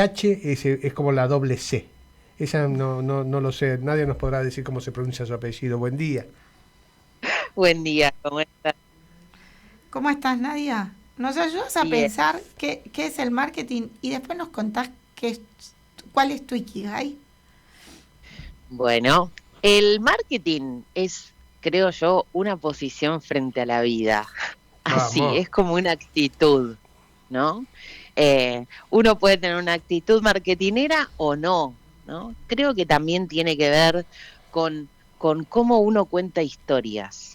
H es como la doble C. Esa no lo sé, nadie nos podrá decir cómo se pronuncia su apellido. Buen día. Buen día, ¿cómo estás? ¿Cómo estás, Nadia? ¿Nos ayudas a Bien. pensar qué es el marketing y después nos contás cuál es tu Ikigai? Bueno, el marketing es, creo yo, una posición frente a la vida. Así, Vamos. es como una actitud, ¿no? Uno puede tener una actitud marketinera o no, ¿no? Creo que también tiene que ver con, con cómo uno cuenta historias.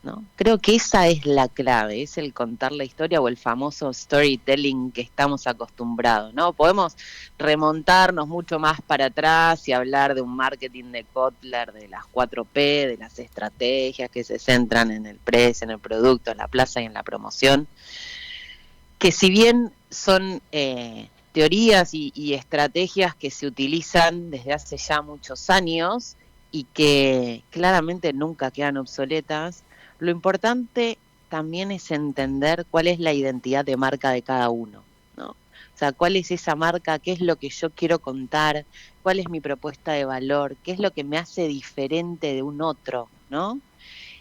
¿No? Creo que esa es la clave, es el contar la historia o el famoso storytelling que estamos acostumbrados, ¿no? Podemos remontarnos mucho más para atrás y hablar de un marketing de Kotler, de las 4P, de las estrategias que se centran en el precio, en el producto, en la plaza y en la promoción, que si bien son teorías y estrategias que se utilizan desde hace ya muchos años y que claramente nunca quedan obsoletas, lo importante también es entender cuál es la identidad de marca de cada uno, ¿no? O sea, cuál es esa marca, qué es lo que yo quiero contar, cuál es mi propuesta de valor, qué es lo que me hace diferente de un otro, ¿no?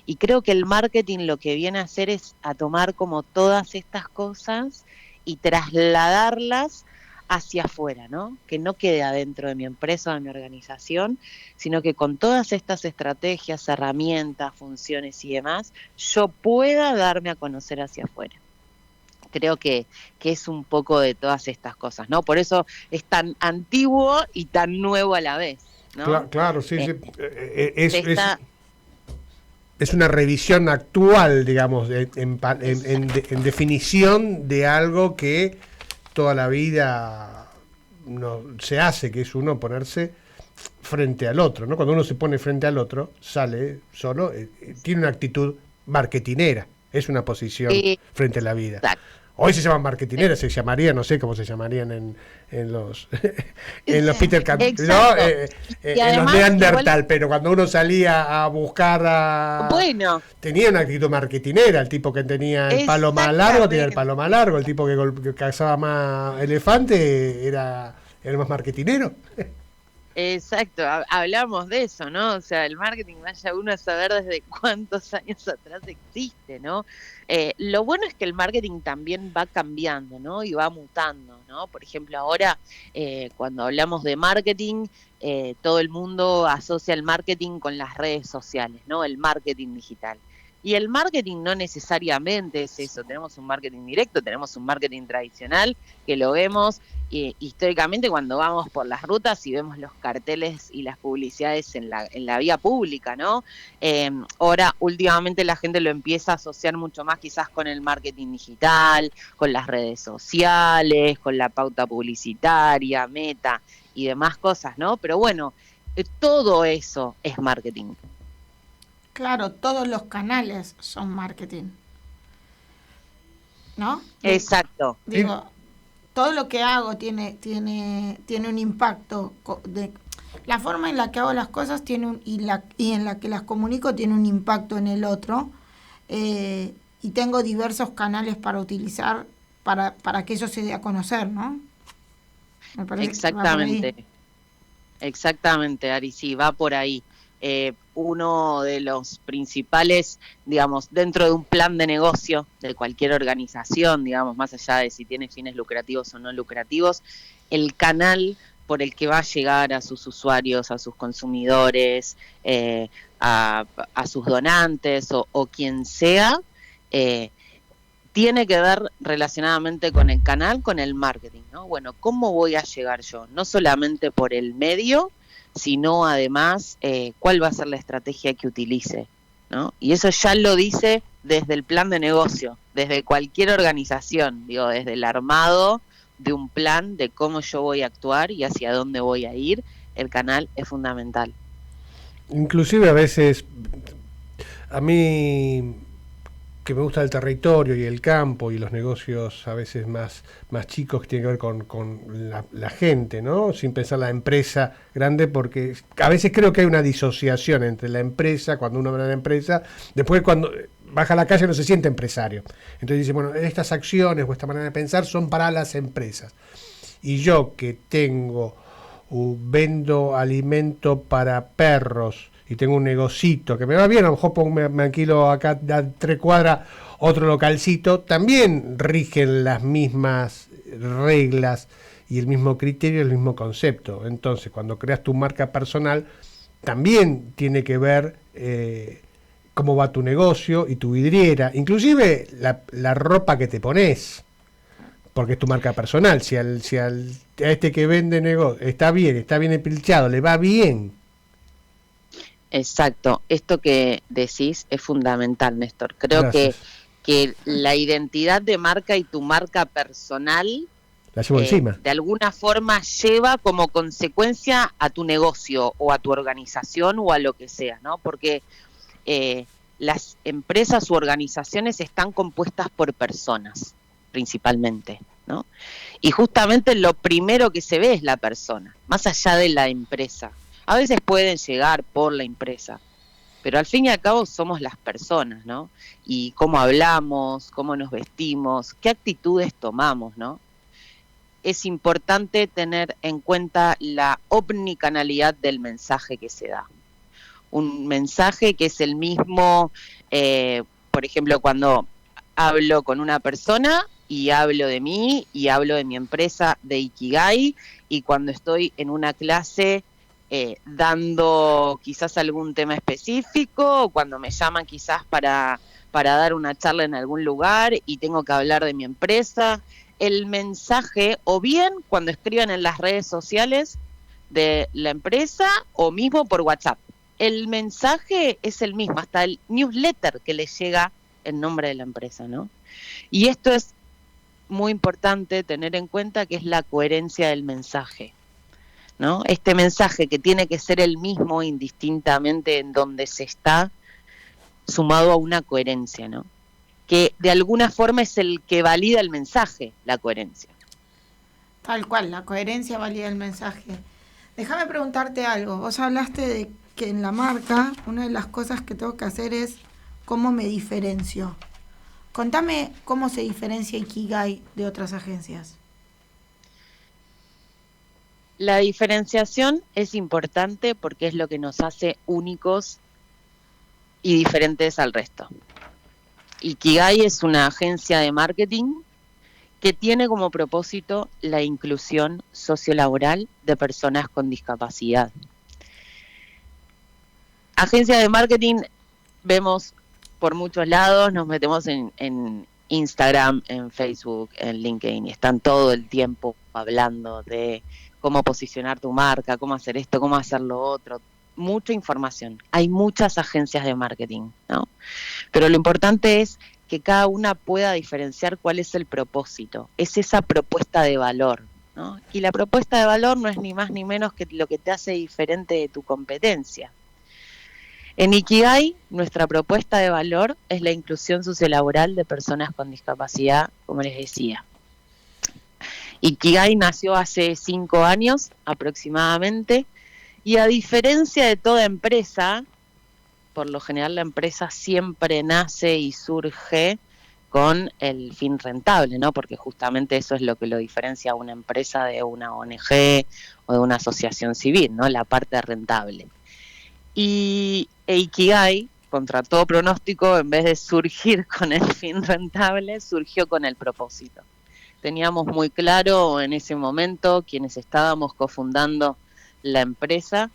Y creo que el marketing lo que viene a hacer es a tomar como todas estas cosas y trasladarlas hacia afuera, ¿no? Que no quede adentro de mi empresa o de mi organización, sino que con todas estas estrategias, herramientas, funciones y demás, yo pueda darme a conocer hacia afuera. Creo que es un poco de todas estas cosas, ¿no? Por eso es tan antiguo y tan nuevo a la vez, ¿no? Claro, sí, Eh, sí. se está, Es una revisión actual, digamos, en definición de algo que toda la vida no se hace, que es uno ponerse frente al otro, ¿no? Cuando uno se pone frente al otro, sale solo, tiene una actitud marketinera, es una posición frente a la vida. exacto. Hoy se llaman marketineras, se llamaría, no sé cómo se llamarían en los en los Peter no, Exacto. Y en los además, igual, Neandertal, pero cuando uno salía a buscar bueno, tenía una actitud marketinera, el tipo que tenía el palo más largo tenía el exactamente. palo más largo, el tipo que cazaba más elefante era el más marketinero. Exacto, hablamos de eso, ¿no? O sea, el marketing, vaya uno a saber desde cuántos años atrás existe, ¿no? Lo bueno es que el marketing también va cambiando, ¿no? Y va mutando, ¿no? Por ejemplo, ahora, cuando hablamos de marketing, todo el mundo asocia el marketing con las redes sociales, ¿no? El marketing digital. Y el marketing no necesariamente es eso. Tenemos un marketing directo, tenemos un marketing tradicional, que lo vemos históricamente cuando vamos por las rutas y vemos los carteles y las publicidades en la vía pública, ¿no? Ahora, últimamente la gente lo empieza a asociar mucho más quizás con el marketing digital, con las redes sociales, con la pauta publicitaria, meta y demás cosas, ¿no? Pero bueno, todo eso es marketing. Claro, todos los canales son marketing, ¿no? Exacto. Sí, Digo, todo lo que hago tiene un impacto. La forma en la que hago las cosas y en la que las comunico tiene un impacto en el otro. Y tengo diversos canales para utilizar para que eso se dé a conocer, ¿no? Me parece que va por ahí. Exactamente. Exactamente, Ari, sí, va por ahí. Uno de los principales, digamos, dentro de un plan de negocio de cualquier organización, digamos, más allá de si tiene fines lucrativos o no lucrativos, el canal por el que va a llegar a sus usuarios, a sus consumidores, a, a sus donantes o quien sea, eh, tiene que ver relacionadamente con el canal, con el marketing, ¿no? Bueno, ¿cómo voy a llegar yo? No solamente por el medio, sino además cuál va a ser la estrategia que utilice, ¿no? Y eso ya lo dice desde el plan de negocio, desde cualquier organización, digo, desde el armado de un plan de cómo yo voy a actuar y hacia dónde voy a ir, el canal es fundamental. inclusive a veces a mí que me gusta el territorio y el campo y los negocios a veces más chicos que tienen que ver con la gente, ¿no? Sin pensar la empresa grande, porque a veces creo que hay una disociación entre la empresa, cuando uno habla de la empresa, después cuando baja a la calle no se siente empresario. Entonces dice, bueno, estas acciones o esta manera de pensar son para las empresas. y yo que tengo, vendo alimento para perros y tengo un negocito que me va bien, a lo mejor me alquilo acá a 3 cuadras otro localcito, también rigen las mismas reglas y el mismo criterio, el mismo concepto. Entonces, cuando creas tu marca personal, también tiene que ver cómo va tu negocio y tu vidriera, inclusive la ropa que te pones, porque es tu marca personal. Si a este que vende negocio está bien empilchado, le va bien. Exacto, esto que decís es fundamental, Néstor. Creo que la identidad de marca y tu marca personal la llevo encima. De alguna forma lleva como consecuencia a tu negocio o a tu organización o a lo que sea, ¿no? Porque las empresas u organizaciones están compuestas por personas, principalmente, ¿no? Y justamente lo primero que se ve es la persona, más allá de la empresa. A veces pueden llegar por la empresa, pero al fin y al cabo somos las personas, ¿no? Y cómo hablamos, cómo nos vestimos, qué actitudes tomamos, ¿no? Es importante tener en cuenta la omnicanalidad del mensaje que se da. Un mensaje que es el mismo, por ejemplo, cuando hablo con una persona y hablo de mí y hablo de mi empresa de Ikigai, y cuando estoy en una clase dando quizás algún tema específico, o cuando me llaman quizás para dar una charla en algún lugar y tengo que hablar de mi empresa, el mensaje, o bien cuando escriban en las redes sociales de la empresa o mismo por WhatsApp, el mensaje es el mismo, hasta el newsletter que les llega en nombre de la empresa, ¿no? Y esto es muy importante tener en cuenta, que es la coherencia del mensaje, ¿no? Este mensaje que tiene que ser el mismo indistintamente en donde se está, sumado a una coherencia, ¿no? Que de alguna forma es el que valida el mensaje, la coherencia. Tal cual, la coherencia valida el mensaje. Déjame preguntarte algo. Vos hablaste de que en la marca una de las cosas que tengo que hacer es cómo me diferencio. Contame cómo se diferencia Ikigai de otras agencias. La diferenciación es importante porque es lo que nos hace únicos y diferentes al resto. Ikigai es una agencia de marketing que tiene como propósito la inclusión sociolaboral de personas con discapacidad. Agencia de marketing vemos por muchos lados, nos metemos en Instagram, en Facebook, en LinkedIn, y están todo el tiempo hablando de cómo posicionar tu marca, cómo hacer esto, cómo hacer lo otro. Mucha información. Hay muchas agencias de marketing, ¿no? Pero lo importante es que cada una pueda diferenciar cuál es el propósito. Es esa propuesta de valor, ¿no? Y la propuesta de valor no es ni más ni menos que lo que te hace diferente de tu competencia. En Ikigai, nuestra propuesta de valor es la inclusión sociolaboral de personas con discapacidad, como les decía. Ikigai nació hace 5 años aproximadamente, y a diferencia de toda empresa, por lo general la empresa siempre nace y surge con el fin rentable, ¿no? Porque justamente eso es lo que lo diferencia a una empresa de una ONG o de una asociación civil, ¿no? La parte rentable. Y Ikigai, contra todo pronóstico, en vez de surgir con el fin rentable, surgió con el propósito. Teníamos muy claro en ese momento, quienes estábamos cofundando la empresa,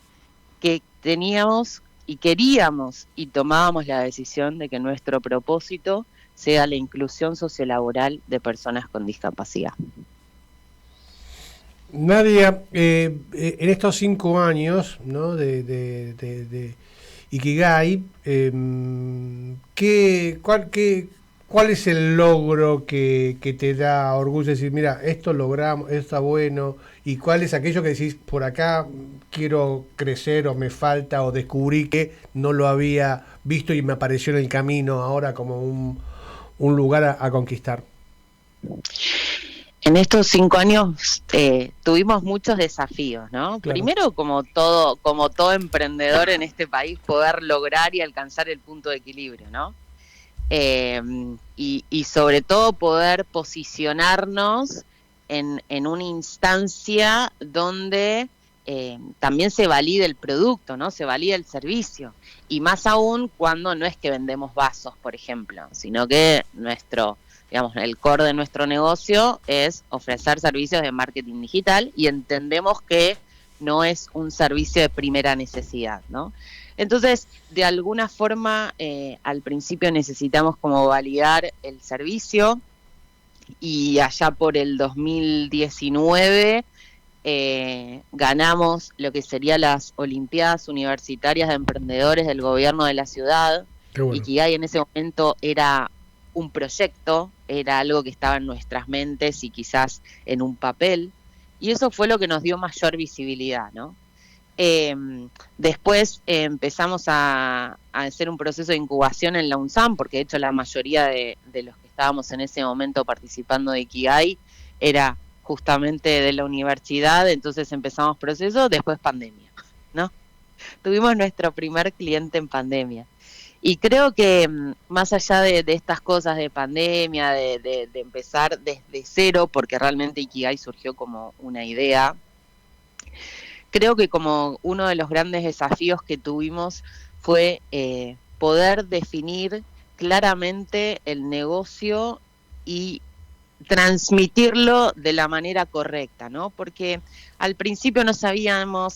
que teníamos y queríamos y tomábamos la decisión de que nuestro propósito sea la inclusión sociolaboral de personas con discapacidad. Nadia, en estos 5 años, ¿no?, de Ikigai, ¿cuál es el logro que te da orgullo de decir, mira, esto logramos, esto está bueno? ¿Y cuál es aquello que decís, por acá quiero crecer, o me falta, o descubrí que no lo había visto y me apareció en el camino ahora como un lugar a conquistar? En estos 5 años tuvimos muchos desafíos, ¿no? Claro. Primero, como todo emprendedor en este país, poder lograr y alcanzar el punto de equilibrio, ¿no? Y sobre todo poder posicionarnos en una instancia donde también se valide el producto, ¿no? Se valide el servicio. Y más aún cuando no es que vendemos vasos, por ejemplo, sino que digamos, el core de nuestro negocio es ofrecer servicios de marketing digital y entendemos que no es un servicio de primera necesidad, ¿no? Entonces, de alguna forma, al principio necesitamos como validar el servicio y allá por el 2019 ganamos lo que serían las Olimpiadas Universitarias de Emprendedores del Gobierno de la ciudad. Qué bueno. Ikigai en ese momento era un proyecto, era algo que estaba en nuestras mentes y quizás en un papel, y eso fue lo que nos dio mayor visibilidad, ¿no? Después empezamos a hacer un proceso de incubación en la UNSAM, porque de hecho la mayoría de los que estábamos en ese momento participando de Ikigai era justamente de la universidad, entonces empezamos proceso, después pandemia, ¿no? Tuvimos nuestro primer cliente en pandemia. Y creo que más allá de estas cosas de pandemia, de empezar desde cero, porque realmente Ikigai surgió como una idea, creo que como uno de los grandes desafíos que tuvimos fue poder definir claramente el negocio y transmitirlo de la manera correcta, ¿no? Porque al principio no sabían, o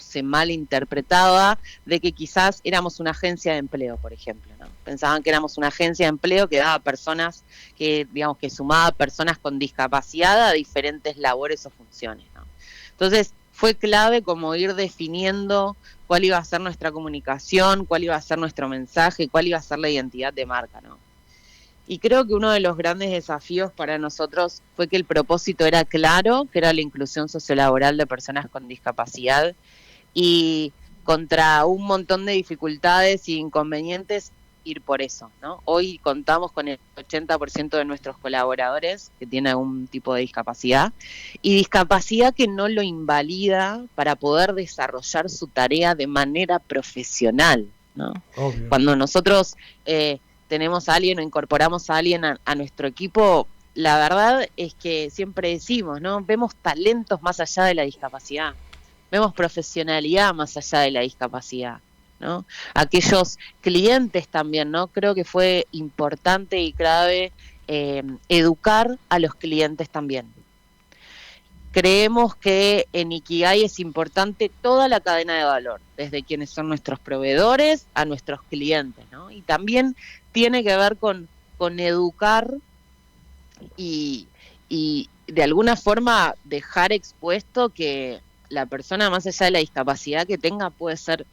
se malinterpretaba de que quizás éramos una agencia de empleo, por ejemplo, ¿no? Pensaban que éramos una agencia de empleo que daba personas, que sumaba personas con discapacidad a diferentes labores o funciones, ¿no? Entonces, fue clave como ir definiendo cuál iba a ser nuestra comunicación, cuál iba a ser nuestro mensaje, cuál iba a ser la identidad de marca, ¿no? Y creo que uno de los grandes desafíos para nosotros fue que el propósito era claro, que era la inclusión sociolaboral de personas con discapacidad, y contra un montón de dificultades e inconvenientes, ir por eso, ¿no? Hoy contamos con el 80% de nuestros colaboradores que tienen algún tipo de discapacidad, y discapacidad que no lo invalida para poder desarrollar su tarea de manera profesional, ¿no? Obvio. Cuando nosotros tenemos a alguien o incorporamos a alguien a nuestro equipo, la verdad es que siempre decimos, ¿no? Vemos talentos más allá de la discapacidad, vemos profesionalidad más allá de la discapacidad, ¿no? Aquellos clientes también, ¿no? Creo que fue importante y clave educar a los clientes también. Creemos que en Ikigai es importante toda la cadena de valor, desde quienes son nuestros proveedores a nuestros clientes, ¿no? Y también tiene que ver con educar y de alguna forma dejar expuesto que la persona, más allá de la discapacidad que tenga, puede ser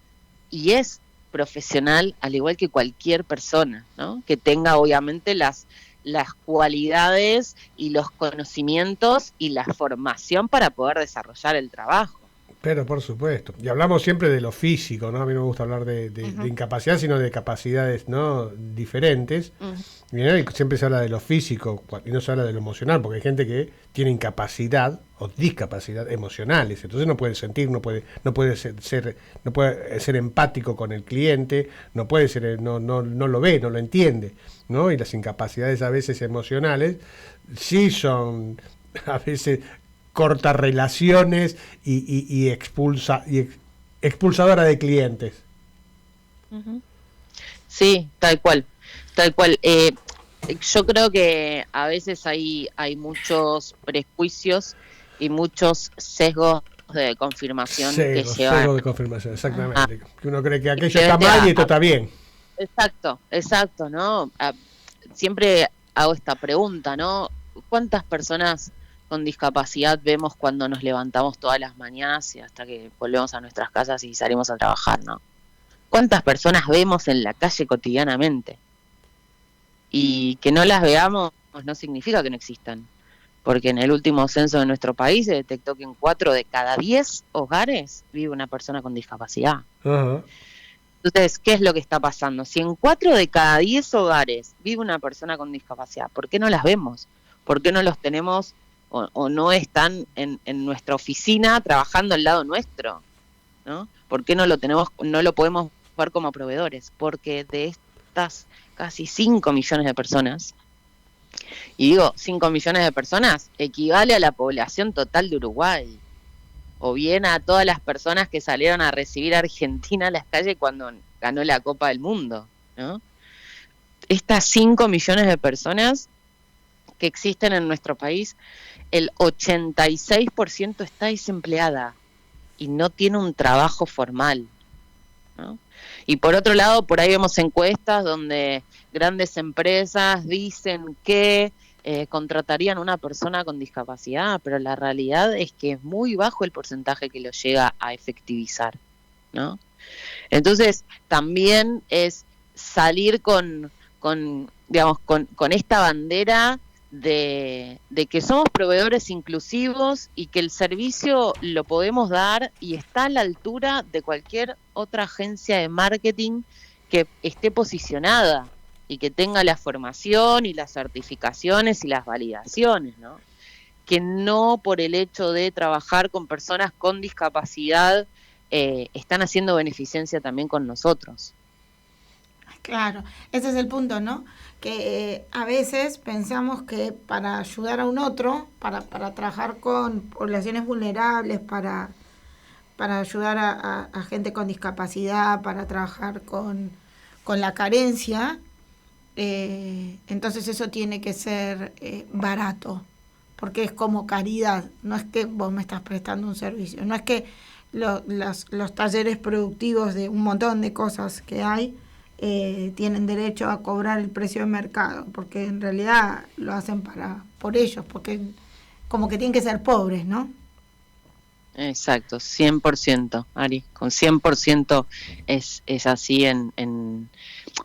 y es profesional al igual que cualquier persona, ¿no? Que tenga obviamente las cualidades y los conocimientos y la formación para poder desarrollar el trabajo. Pero por supuesto. Y hablamos siempre de lo físico, ¿no? A mí no me gusta hablar de incapacidad, sino de capacidades, ¿no? Diferentes. Y siempre se habla de lo físico y no se habla de lo emocional, porque hay gente que tiene incapacidad o discapacidad emocionales, entonces no puede sentir, no puede ser empático con el cliente, no puede ser, no lo ve, no lo entiende, ¿no? Y las incapacidades a veces emocionales sí son a veces corta relaciones y expulsadora de clientes. Sí, tal cual. Yo creo que a veces hay muchos prejuicios y muchos sesgos de confirmación que llevan. Sesgos de confirmación, exactamente. Que uno cree que aquello está mal y esto está bien. Exacto, ¿no? Siempre hago esta pregunta, ¿no? ¿Cuántas personas con discapacidad vemos cuando nos levantamos todas las mañanas y hasta que volvemos a nuestras casas y salimos a trabajar, ¿no? ¿Cuántas personas vemos en la calle cotidianamente? Y que no las veamos no significa que no existan, porque en el último censo de nuestro país se detectó que en 4 de cada 10 hogares vive una persona con discapacidad. Uh-huh. Entonces, ¿qué es lo que está pasando? Si en 4 de cada 10 hogares vive una persona con discapacidad, ¿por qué no las vemos? ¿Por qué no los tenemos o no están en nuestra oficina trabajando al lado nuestro, ¿no? ¿Por qué no lo podemos ver como proveedores? Porque de estas casi 5 millones de personas, Y digo, 5 millones de personas equivale a la población total de Uruguay. O bien a todas las personas que salieron a recibir a Argentina a las calles cuando ganó la Copa del Mundo, ¿no? Estas 5 millones de personas que existen en nuestro país, el 86% está desempleada y no tiene un trabajo formal, ¿no? Y por otro lado, por ahí vemos encuestas donde grandes empresas dicen que contratarían a una persona con discapacidad, pero la realidad es que es muy bajo el porcentaje que lo llega a efectivizar, ¿no? Entonces, también es salir digamos, con esta bandera de que somos proveedores inclusivos y que el servicio lo podemos dar y está a la altura de cualquier otra agencia de marketing que esté posicionada y que tenga la formación y las certificaciones y las validaciones, ¿no? Que no por el hecho de trabajar con personas con discapacidad están haciendo beneficencia también con nosotros. Claro, ese es el punto, ¿no? Que a veces pensamos que para ayudar a un otro, para trabajar con poblaciones vulnerables, para ayudar a gente con discapacidad, para trabajar con la carencia, entonces eso tiene que ser barato, porque es como caridad, no es que vos me estás prestando un servicio, no es que los talleres productivos de un montón de cosas que hay tienen derecho a cobrar el precio de mercado, porque en realidad lo hacen por ellos, porque como que tienen que ser pobres, ¿no? Exacto, 100%, Ari, con 100% es así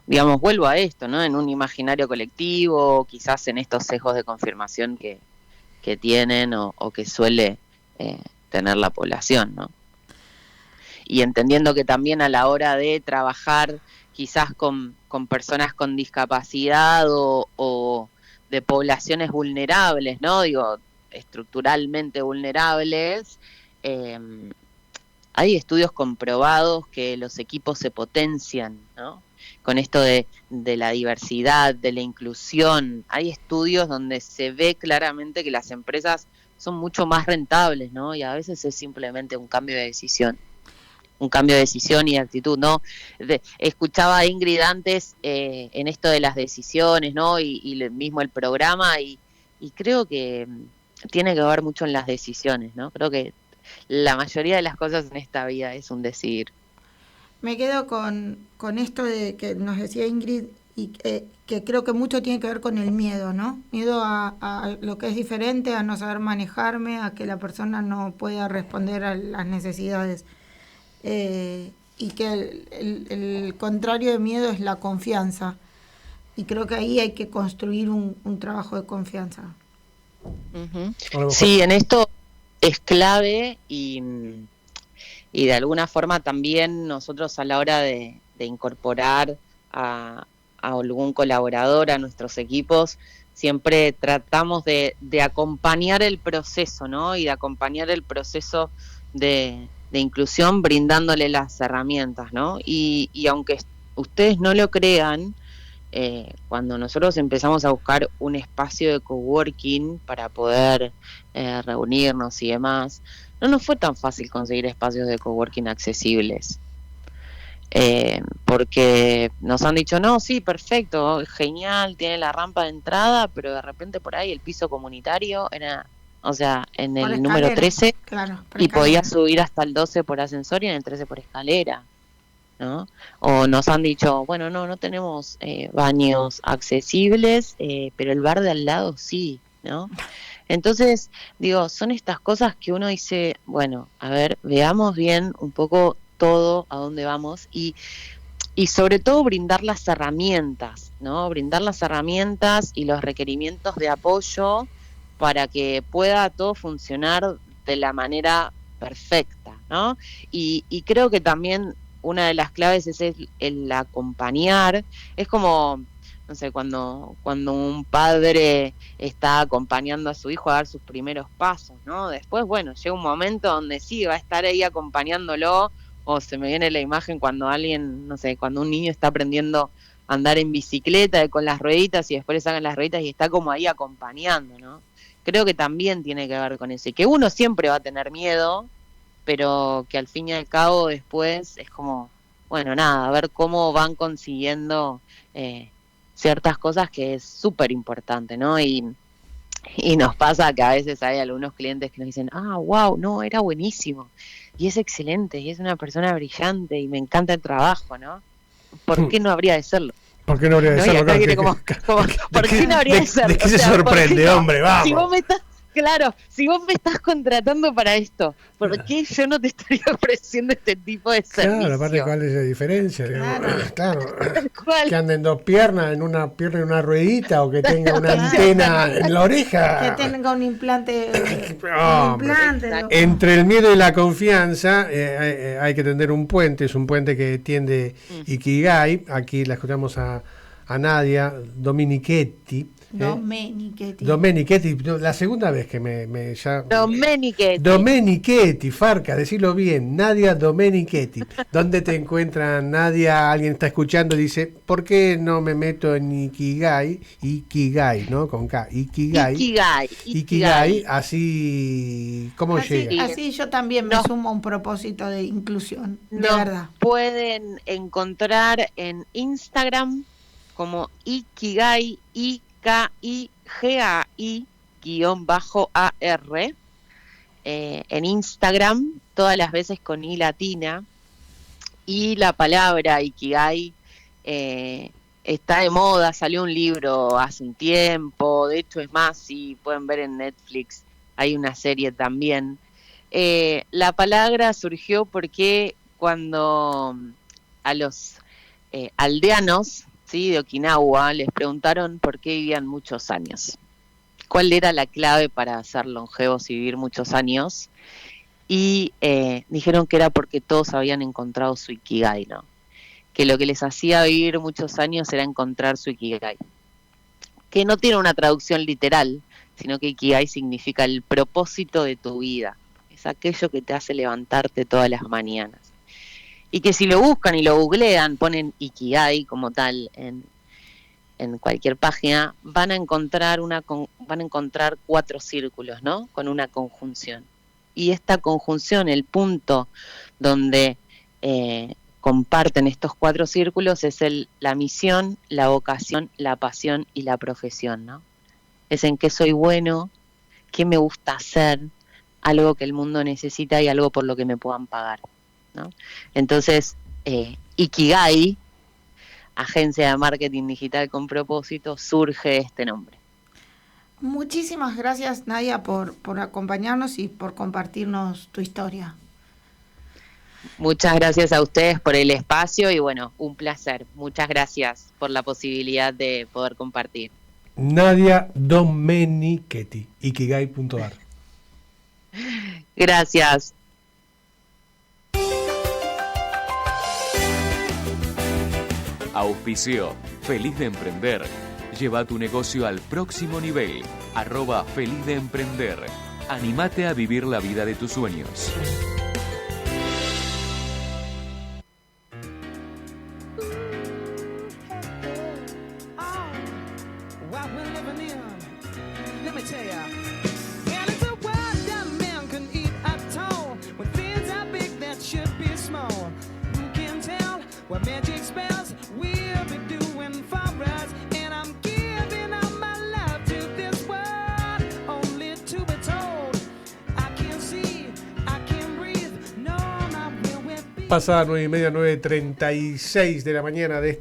digamos, vuelvo a esto, ¿no? En un imaginario colectivo, quizás en estos sesgos de confirmación que tienen o que suele tener la población, ¿no? Y entendiendo que también a la hora de trabajar quizás con personas con discapacidad o de poblaciones vulnerables, ¿no? Digo, estructuralmente vulnerables, hay estudios comprobados que los equipos se potencian, ¿no? Con esto de la diversidad, de la inclusión. Hay estudios donde se ve claramente que las empresas son mucho más rentables, ¿no? Y a veces es simplemente un cambio de decisión. Un cambio de decisión y de actitud, ¿no? Escuchaba a Ingrid antes en esto de las decisiones, ¿no? Y mismo el programa, y creo que tiene que ver mucho en las decisiones, ¿no? Creo que la mayoría de las cosas en esta vida es un decidir. Me quedo con esto de que nos decía Ingrid, y que creo que mucho tiene que ver con el miedo, ¿no? Miedo a lo que es diferente, a no saber manejarme, a que la persona no pueda responder a las necesidades. Y que el contrario de miedo es la confianza. Y creo que ahí hay que construir un trabajo de confianza. Uh-huh. Sí, en esto es clave y de alguna forma también nosotros a la hora de incorporar a algún colaborador a nuestros equipos, siempre tratamos de acompañar el proceso, ¿no? Y de acompañar el proceso de inclusión brindándole las herramientas, ¿no? Y aunque ustedes no lo crean, cuando nosotros empezamos a buscar un espacio de coworking para poder reunirnos y demás, no nos fue tan fácil conseguir espacios de coworking accesibles. Porque nos han dicho, no, sí, perfecto, genial, tiene la rampa de entrada, pero de repente por ahí el piso comunitario era, o sea, en el número 13, claro, y podía subir hasta el 12 por ascensor y en el 13 por escalera, ¿no? O nos han dicho, bueno, no tenemos baños accesibles, pero el bar de al lado sí, ¿no? Entonces, digo, son estas cosas que uno dice, bueno, a ver, veamos bien un poco todo a dónde vamos y sobre todo brindar las herramientas, ¿no? Brindar las herramientas y los requerimientos de apoyo para que pueda todo funcionar de la manera perfecta, ¿no? Y creo que también una de las claves es el acompañar. Es como, no sé, cuando un padre está acompañando a su hijo a dar sus primeros pasos, ¿no? Después, bueno, llega un momento donde sí, va a estar ahí acompañándolo, o se me viene la imagen cuando alguien, no sé, cuando un niño está aprendiendo andar en bicicleta con las rueditas y después le sacan las rueditas y está como ahí acompañando, ¿no? Creo que también tiene que ver con eso, y que uno siempre va a tener miedo, pero que al fin y al cabo después es como, bueno, nada, a ver cómo van consiguiendo ciertas cosas que es súper importante, ¿no? Y nos pasa que a veces hay algunos clientes que nos dicen, wow, no, era buenísimo, y es excelente, y es una persona brillante, y me encanta el trabajo, ¿no? ¿Por qué no habría de serlo? ¿Por qué no habría de ¿No? serlo? Y acá viene como, ¿por qué no habría de serlo? ¿De qué se sorprende, hombre? Vamos. Si vos me estás, claro, si vos me estás contratando para esto, ¿por qué yo no te estaría ofreciendo este tipo de servicio? Claro, aparte, ¿cuál es la diferencia? Claro. ¿Cuál? Que ande en dos piernas, en una pierna y una ruedita, o que tenga una antena en la oreja. Que tenga un implante. Entre el miedo y la confianza hay que tender un puente. Es un puente que tiende Ikigai. Aquí la escuchamos a Nadia Domenichetti. Domenichetti, la segunda vez que me ya... Domenichetti, Farca, decirlo bien, Nadia Domenichetti. ¿Dónde te encuentran, Nadia? Alguien está escuchando y dice, ¿por qué no me meto en Ikigai, ¿no? Con K, Ikigai, así, ¿cómo llega? Así yo también me sumo a un propósito de inclusión, de verdad. Pueden encontrar en Instagram como Ikigai, KIGAI-AR, en Instagram, todas las veces con I latina, y la palabra Ikigai está de moda, salió un libro hace un tiempo, de hecho es más, si pueden ver en Netflix, hay una serie también. La palabra surgió porque cuando a los aldeanos, ¿sí?, de Okinawa, les preguntaron por qué vivían muchos años. ¿Cuál era la clave para ser longevos y vivir muchos años? Y dijeron que era porque todos habían encontrado su Ikigai, ¿no? Que lo que les hacía vivir muchos años era encontrar su Ikigai. Que no tiene una traducción literal, sino que Ikigai significa el propósito de tu vida. Es aquello que te hace levantarte todas las mañanas. Y que si lo buscan y lo googlean, ponen Ikigai como tal en cualquier página, van a encontrar 4 círculos, ¿no? Con una conjunción. Y esta conjunción, el punto donde comparten estos 4 círculos, es la misión, la vocación, la pasión y la profesión, ¿no? Es en qué soy bueno, qué me gusta hacer, algo que el mundo necesita y algo por lo que me puedan pagar, ¿no? Entonces, Ikigai, agencia de marketing digital con propósito, surge este nombre. Muchísimas gracias, Nadia, por acompañarnos y por compartirnos tu historia. Muchas gracias a ustedes por el espacio y bueno, un placer. Muchas gracias por la posibilidad de poder compartir. Nadia Domenichetti, ikigai.ar. Gracias. Auspicio Feliz de Emprender. Lleva tu negocio al próximo nivel. @Feliz de Emprender. Anímate a vivir la vida de tus sueños. Pasada 9:30, 9:36 de la mañana de